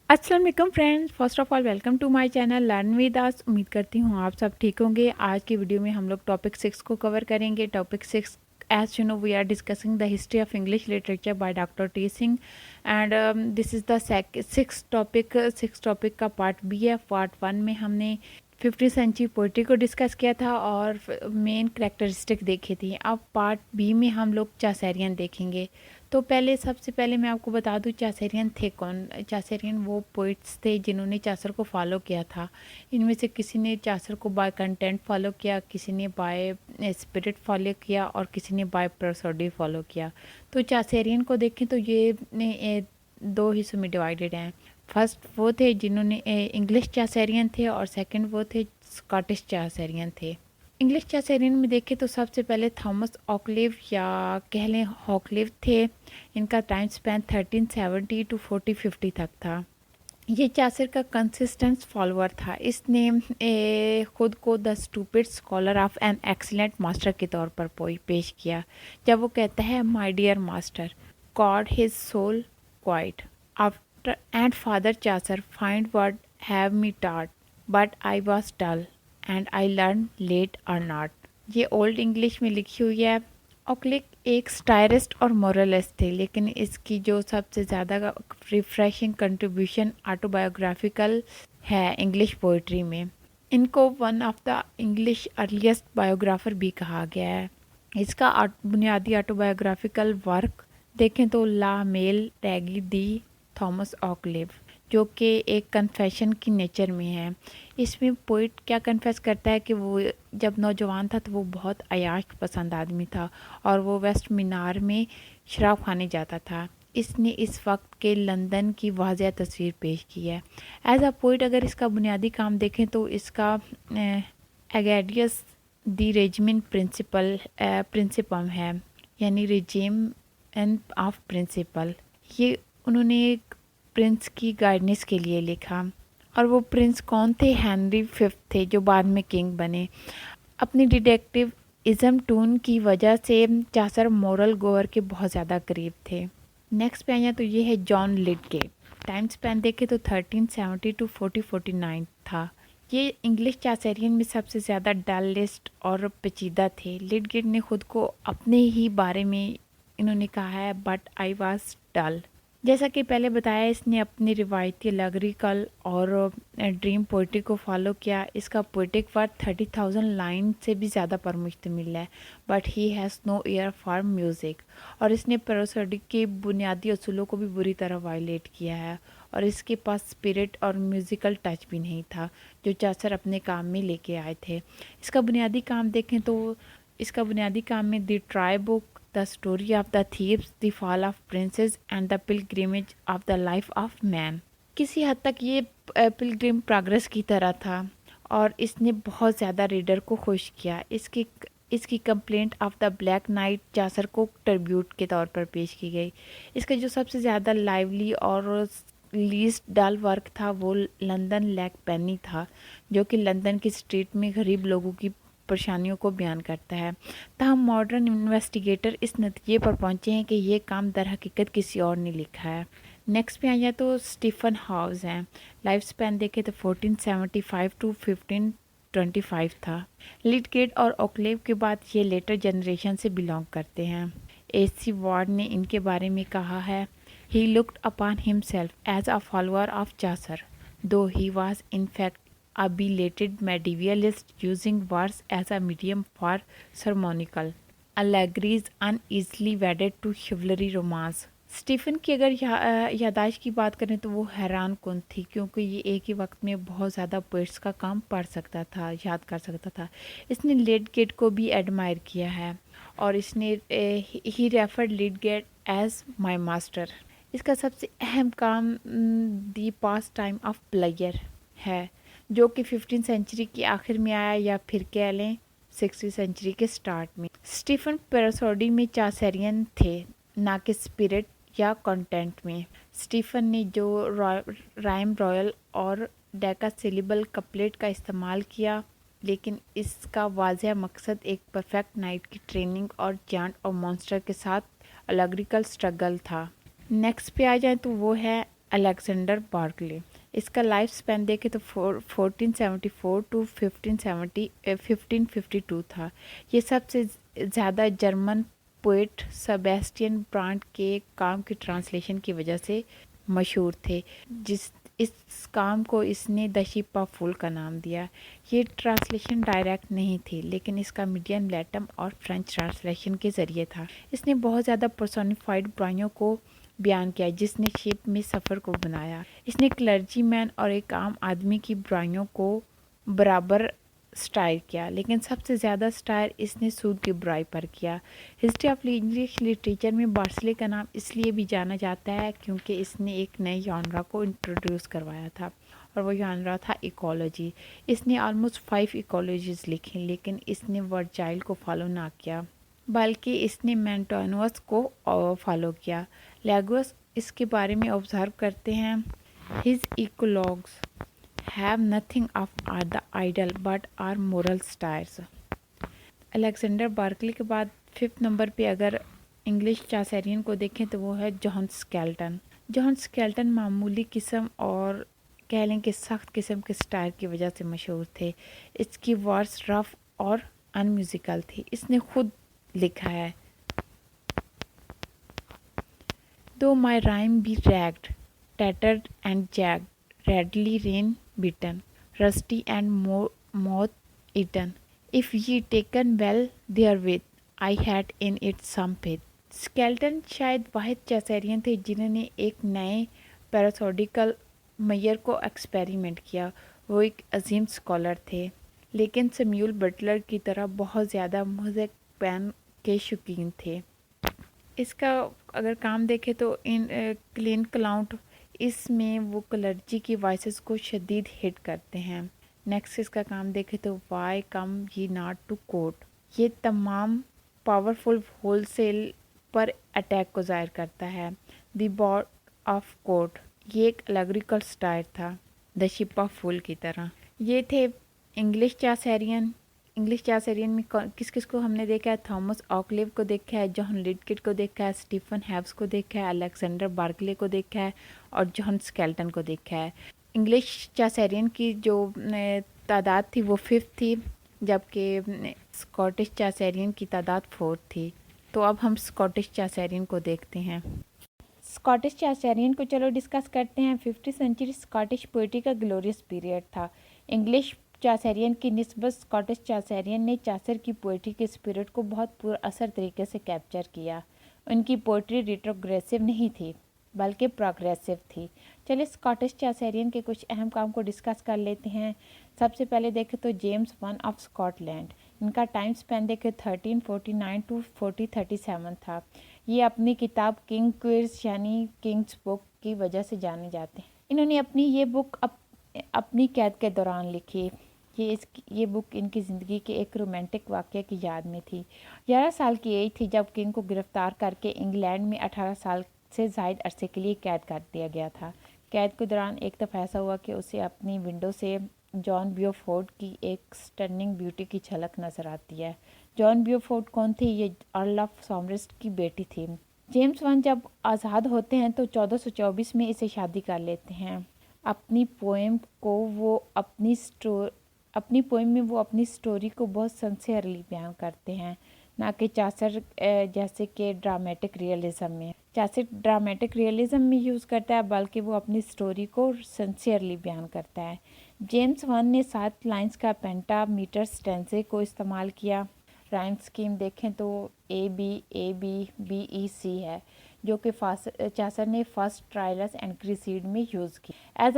अस्सलाम वालेकुम friends, first of all welcome to my channel learn with us. उम्मीद करती हूँ आप सब ठीक होंगे। आज की वीडियो में हम लोग टॉपिक 6 को कवर करेंगे। Topic 6, as you know, we are discussing the history of English literature by doctor T Singh and this is the six topic का पार्ट बी है। पार्ट 1 में हमने 15th सेंचुरी पोइट्री को डिस्कस किया था और मेन करेक्टरिस्टिक देखी थी। अब पार्ट बी में हम लोग चासेरियन देखेंगे। तो सबसे पहले मैं आपको बता दूं चासेरियन थे कौन। चासेरियन वो पोइट्स थे जिन्होंने चासर को फॉलो किया था। इनमें से किसी ने चासर को बाय कंटेंट फॉलो किया, किसी ने बाय स्पिरिट फॉलो किया और किसी ने बाय प्रोसोडी फॉलो किया। तो चासेरियन को देखें तो ये दो हिस्सों में डिवाइडेड हैं। फर्स्ट वो थे जिन्होंने इंग्लिश चासेरियन थे और सेकंड वो थे स्कॉटिश चासेरियन थे। इंग्लिश चासेरियन में देखें तो सबसे पहले थॉमस ऑकलिव या कह लें हॉकलिव थे। इनका टाइम स्पैन 1370 टू 4050 तक था। ये चासर का कंसिस्टेंट फॉलोअर था। इसने खुद को the stupid scholar of an excellent master के तौर पर पेश किया, जब वो कहता है my dear master God his soul quite after and father Chaucer find word have me taught but I was dull and I learn late or not. ये ओल्ड इंग्लिश में लिखी हुई है। ऑकलिक एक स्टायरिस्ट और मोरलिस्ट थे, लेकिन इसकी जो सबसे ज़्यादा रिफ्रेशिंग कंट्रीब्यूशन ऑटोबायोग्राफिकल है इंग्लिश पोइट्री में। इनको one of the English earliest biographer भी कहा गया है। इसका बुनियादी ऑटोबायोग्राफिकल वर्क देखें तो ला मेल टैगी दी थॉमस ऑकलिव, जो कि एक कन्फेशन की नेचर में है। इसमें पोइट क्या कन्फेस करता है कि वो जब नौजवान था तो वो बहुत अयाश पसंद आदमी था और वो वेस्ट मीनार में शराब खाने जाता था। इसने इस वक्त के लंदन की वाज़ह तस्वीर पेश की है। एज अ पोइट अगर इसका बुनियादी काम देखें तो इसका एगेडियस दी रेजिमेंट प्रिंसिपम है, यानी रिजिम एंड ऑफ प्रिंसिपल। ये उन्होंने एक प्रिंस की गाइडेंस के लिए लिखा। और वो प्रिंस कौन थे? हेनरी फिफ्थ थे, जो बाद में किंग बने। अपनी डिटेक्टिव इज़म टून की वजह से चासर मोरल गोवर के बहुत ज़्यादा करीब थे। नेक्स्ट पे आया तो ये है जॉन लिडगेट। टाइम स्पैन देखे तो 1370 टू 4049 था। ये इंग्लिश चासेरियन में सबसे ज़्यादा डलिस्ट और पेचीदा थे। लिडगेट ने खुद को अपने ही बारे में इन्होंने कहा है बट आई वॉज डल। जैसा कि पहले बताया, इसने अपनी रिवायती लग्रिकल और ड्रीम पोइट्री को फॉलो किया। इसका पोइटिक वर्क 30,000 लाइन से भी ज़्यादा पर मुश्तमिल है, but he has no ear for music. और इसने प्रोसोडिक के बुनियादी असूलों को भी बुरी तरह वायलेट किया है और इसके पास स्पिरिट और म्यूज़िकल टच भी नहीं था जो चासर अपने काम में लेके आए थे। इसका बुनियादी काम देखें तो इसका बुनियादी काम में the try book, the story of the thieves, the fall of princess and the pilgrimage of the life of man. किसी हद तक ये पिलग्रिम प्रोग्रेस की तरह था और इसने बहुत ज़्यादा रीडर को खुश किया। इसकी complaint of the black night Chaucer को ट्रिब्यूट के तौर पर पेश की गई। इसका जो सबसे ज़्यादा लाइवली और लीस्ट डल वर्क था वो लंदन लैक पेनी था, जो कि लंदन की स्ट्रीट में गरीब लोगों की परेशानियों को बयान करता है। तमाम मॉडर्न इन्वेस्टिगेटर इस नतीजे पर पहुंचे हैं कि ये काम दर हकीकत किसी और ने लिखा है। नेक्स्ट पे आया तो स्टीफन हाउस हैं। लाइफ स्पैन देखे तो 1475 टू 1525 था। लिडगेट और ओक्लेव के बाद ये लेटर जनरेशन से बिलोंग करते हैं। एसी वार्ड ने इनके बारे में कहा है, he looked upon himself as a follower of Chaucer, though he was in fact a belated medievalist using verse as a medium for ceremonial allegories uneasily wedded to chivalry romance। Stephen की अगर यादाश्त की बात करें तो वो हैरान कुन थी, क्योंकि ये एक ही वक्त में बहुत ज़्यादा पोइट्स का काम पढ़ सकता था, याद कर सकता था। इसने लिडगेट को भी एडमायर किया है और इसने ही रेफर्ड लिडगेट एज माय मास्टर। इसका सबसे अहम काम दी पास टाइम ऑफ प्लेयर है, जो कि 15th सेंचुरी की आखिर में आया या फिर कह लें 16th सेंचुरी के स्टार्ट में। स्टीफन पेरोसोडी में चासेरियन थे, ना कि स्पिरिट या कंटेंट में। स्टीफन ने जो राइम रॉयल और डेकासिलेबल कपलेट का इस्तेमाल किया, लेकिन इसका वाज़ह मकसद एक परफेक्ट नाइट की ट्रेनिंग और जांट और मॉन्स्टर के साथ अलग्रिकल स्ट्रगल था। नेक्स्ट पे आ जाए तो वो है अलेक्जेंडर बार्कले। इसका लाइफ स्पैन देखें तो 1474 टू 1552 था। ये सबसे ज़्यादा जर्मन पोएट सेबेस्टियन ब्रांड के काम की ट्रांसलेशन की वजह से मशहूर थे, जिस इस काम को इसने द शिप ऑफ फूल का नाम दिया। ये ट्रांसलेशन डायरेक्ट नहीं थी, लेकिन इसका मीडियम लैटिन और फ्रेंच ट्रांसलेशन के ज़रिए था। इसने बहुत ज़्यादा पर्सोनिफाइड बुराइयों को बयान किया, जिसने शिप में सफ़र को बनाया। इसने क्लर्जी मैन और एक आम आदमी की बुराइयों को बराबर स्टायर किया, लेकिन सबसे ज़्यादा स्टायर इसने सूद की बुराई पर किया। हिस्ट्री ऑफ इंग्लिश लिटरेचर में बार्सले का नाम इसलिए भी जाना जाता है क्योंकि इसने एक नए जॉनरा को इंट्रोड्यूस करवाया था, और वो जॉनरा था इकोलॉजी। इसने ऑलमोस्ट 5 इकोलॉजीज लिखी, लेकिन इसने वर्जाइल को फॉलो ना किया, बल्कि इसने मेंटोनस को फॉलो किया। लेगोस इसके बारे में ऑब्जर्व करते हैं, his eclogues have nothing of the ideal but are moral stars। Alexander Barclay के बाद 5th नंबर पे अगर इंग्लिश चासेरियन को देखें तो वो है जॉन स्केल्टन। जॉन स्केल्टन मामूली किस्म और कह लें कि सख्त किस्म के स्टाइल की वजह से मशहूर थे। इसकी वर्स रफ और अनम्यूजिकल थी। इसने खुद लिखा है, though my rhyme be ragged, tattered and jagged, rudely rain beaten, rusty and moth-eaten. If ye taken well therewith, I had in it some faith। Skelton शायद वाहिद चासेरियन थे जिन्होंने एक नए पैरासोडिकल मैयर को एक्सपेरिमेंट किया। वो एक अजीम स्कॉलर थे, लेकिन सैमुअल बटलर की तरह बहुत ज़्यादा म्यूजिक पेन के शौकीन थे। इसका अगर काम देखें तो इन क्लीन क्लाउंट, इसमें वो क्लर्जी की वॉइसेस को शदीद हिट करते हैं। नेक्स्ट इसका काम देखें तो वाई कम ये नॉट टू कोर्ट, ये तमाम पावरफुल होलसेल पर अटैक को ज़ाहिर करता है। द बॉर्ड ऑफ कोर्ट, ये एक अलैगोरिकल स्टाइल था, द शिप ऑफ फूल की तरह। ये थे इंग्लिश चासेरियन। इंग्लिश चासेरियन में किस किस को हमने देखा है? थॉमस ऑकलेव को देखा है, जॉन लिडकिट को देखा है, स्टीफन हैव्स को देखा है, अलेक्जेंडर बार्कले को देखा है और जॉन स्केल्टन को देखा है। इंग्लिश चासेरियन की जो तादाद थी वो 5th थी, जबकि स्कॉटिश चासेरियन की तादाद 4th थी। तो अब हम स्कॉटिश चासेरियन को देखते हैं। स्कॉटिश चासेरियन को चलो डिस्कस करते हैं। 5th सेंचुरी स्कॉटिश पोइट्री का ग्लोरियस पीरियड था। इंग्लिश चासेरियन की निस्बत स्कॉटिश चासेरियन ने चासर की पोइट्री के स्पिरिट को बहुत पुरअसर तरीके से कैप्चर किया। उनकी पोइट्री रिट्रोग्रेसिव नहीं थी, बल्कि प्रोग्रेसिव थी। चलिए स्कॉटिश चासेरियन के कुछ अहम काम को डिस्कस कर लेते हैं। सबसे पहले देखें तो जेम्स वन ऑफ स्कॉटलैंड, इनका टाइम स्पेन देखें 1349 टू 1437 था। ये अपनी किताब किंग क्विज यानी किंग्स बुक की वजह से जाने जाते हैं। इन्होंने अपनी ये बुक अपनी कैद के दौरान लिखी। ये बुक इनकी ज़िंदगी के एक रोमांटिक वाक़ये की याद में थी। 11 साल की एज थी जब किंग को गिरफ़्तार करके इंग्लैंड में 18 साल से ज़ायद अरसे के लिए कैद कर दिया गया था। कैद के दौरान एक दफ़ा ऐसा हुआ कि उसे अपनी विंडो से जॉन ब्यूफोर्ड की एक स्टनिंग ब्यूटी की झलक नज़र आती है। जॉन ब्यूफोर्ड कौन थी? ये अर्ल ऑफ सॉमरसेट की बेटी थी। जेम्स वन जब आज़ाद होते हैं तो 1424 में इसे शादी कर लेते हैं। अपनी पोएम में वो अपनी स्टोरी को बहुत सिंसियरली बयान करते हैं, ना कि चासर जैसे कि ड्रामेटिक रियलिज़म में। चासर ड्रामेटिक रियलिज़म में यूज़ करता है, बल्कि वो अपनी स्टोरी को सिंसियरली बयान करता है। जेम्स वन ने 7 लाइंस का पेंटामीटर स्टेंसे को इस्तेमाल किया। राइम स्कीम देखें तो ABABBEC है, जो कि चासर ने फर्स्ट ट्रायलस एंड क्रीसीड में यूज़ की। एज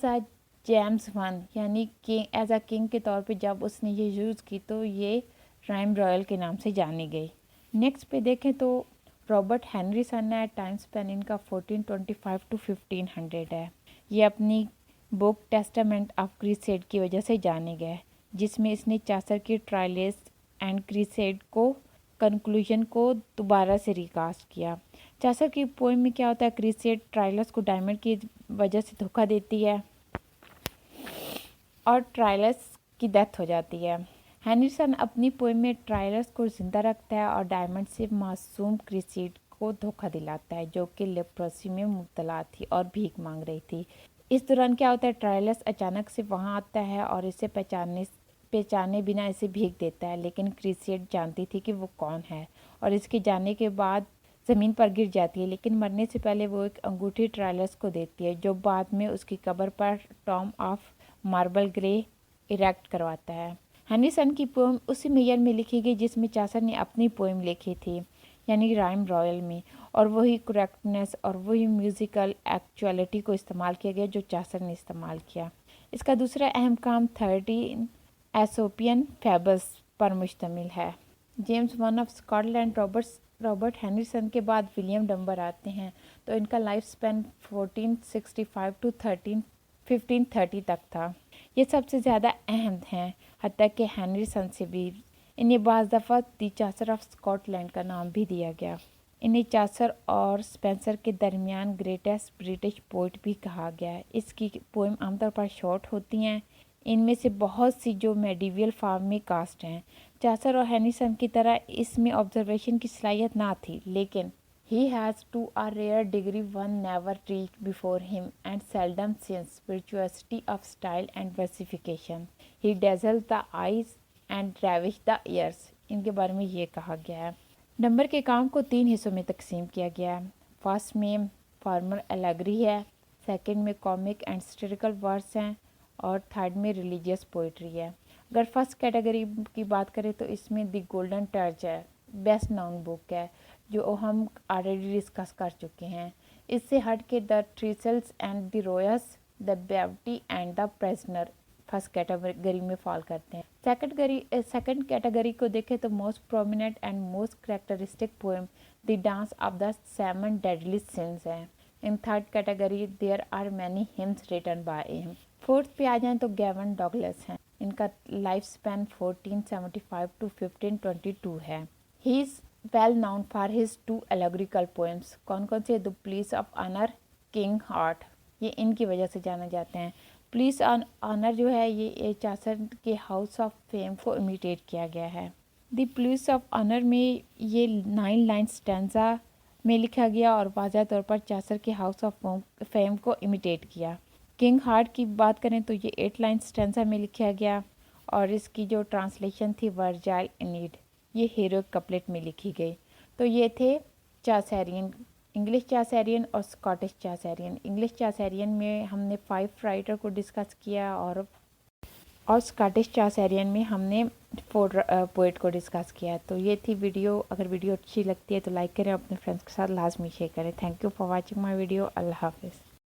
अ जेम्स वन यानी एज अ किंग के तौर पे जब उसने ये यूज़ की तो ये राइम रॉयल के नाम से जानी गई। नेक्स्ट पे देखें तो रॉबर्ट हेनरी सन है, टाइम स्पेन इनका 1425 टू 1500 है। ये अपनी बुक टेस्टामेंट ऑफ क्रीसेड की वजह से जाने गए, जिसमें इसने चासर की ट्रायल्स एंड क्रीसेड को कंक्लूजन को दोबारा से रिकास्ट किया। चासर की पोएम में क्या होता है? क्रीसेड ट्रायल्स को डायमंड की वजह से धोखा देती है और ट्रायलस की डेथ हो जाती है। हेनरी सन अपनी पोएम में ट्रायलस को जिंदा रखता है और डायमंड से मासूम क्रीसीड को धोखा दिलाता है, जो कि लेप्रोसी में मुब्तला थी और भीख मांग रही थी। इस दौरान क्या होता है, ट्रायलस अचानक से वहाँ आता है और इसे पहचाने बिना इसे भीख देता है, लेकिन क्रिसिड जानती थी कि वो कौन है और इसके जाने के बाद ज़मीन पर गिर जाती है, लेकिन मरने से पहले वो एक अंगूठी ट्रायलस को देती है, जो बाद में उसकी कब्र पर Tom of marble grey erect करवाता है। हैनिसन की पोएम उसी मेयर में लिखी गई जिसमें चासर ने अपनी पोएम लिखी थी, यानी राइम रॉयल में, और वही करेक्टनेस और वही म्यूज़िकल एक्चुअलिटी को इस्तेमाल किया गया जो चासर ने इस्तेमाल किया। इसका दूसरा अहम काम 13 एसोपियन फैबल्स पर मुश्तमिल है। James one of Scotland Robert Henryson के बाद विलियम डंबर आते हैं, तो इनका लाइफ स्पैन 1465 टू 1530 तक था। ये सबसे ज़्यादा अहम हैं, हत्या कि हैनिसन से भी इन्हें बाज़ दफ़ा दी चासर ऑफ स्कॉटलैंड का नाम भी दिया गया। इन्हें चासर और स्पेंसर के दरमियान ग्रेटेस्ट ब्रिटिश पोइट भी कहा गया है। इसकी पोएम आमतौर पर शॉर्ट होती हैं, इनमें से बहुत सी जो मेडिवियल फॉर्म में कास्ट हैं। चासर और हैनिसन की तरह इसमें ऑब्जर्वेशन की सलाहियत ना थी, लेकिन he has to a rare degree one never reached before him and seldom since virtuosity of style and versification. He dazzled the eyes and ravished the ears. इनके बारे में ये कहा गया है। नंबर के काम को 3 हिस्सों में तकसीम किया गया है। फर्स्ट में फॉर्मल एलेगरी है, सेकंड में कॉमिक एंड स्टोरिकल वर्स हैं और थर्ड में रिलीजियस पोइट्री है। अगर फर्स्ट कैटेगरी की बात करें तो इसमें द गोल्डन टर्च है, बेस्ट नाउन बुक है, जो हम ऑलरेडी डिस्कस कर चुके हैं। इससे हट के the thistles and the rose, the brevity and the prisoner first category में फॉल करते हैं। सेकंड कैटेगरी को देखें तो most prominent and most characteristic poem the dance of the 7 deadly sins है। In third category there are many hymns written by him. Fourth पे आ जाएं तो गैवन डॉगलस हैं, इनका लाइफ स्पैन 1475 टू 1522 है। He is well known for his 2 allegorical poems. कौन कौन से? The palace of honour, King Hart, ये इनकी वजह से जाने जाते हैं। पुलिस ऑनर जो है ये चासर के हाउस ऑफ फेम को इमिटेट किया गया है। द पुलिस ऑफ ऑनर में ये 9 लाइन स्टैंजा में लिखा गया और वाज़ह तौर पर चासर के हाउस ऑफ फेम को इमिटेट किया। किंग हार्ट की बात करें तो ये 8 लाइन स्टैंजा में लिखा गया और इसकी जो ट्रांसलेशन थी वर्जाइल इनीड, ये हीरोइक कपलेट में लिखी गई। तो ये थे चासेरियन, इंग्लिश चासेरियन और स्कॉटिश चासेरियन। इंग्लिश चासेरियन में हमने 5 राइटर को डिस्कस किया और स्कॉटिश चासेरियन में हमने 4 पोइट को डिस्कस किया। तो ये थी वीडियो। अगर वीडियो अच्छी लगती है तो लाइक करें, अपने फ्रेंड्स के साथ लाजमी शेयर करें। Thank you for watching my video. Allah हाफिज़।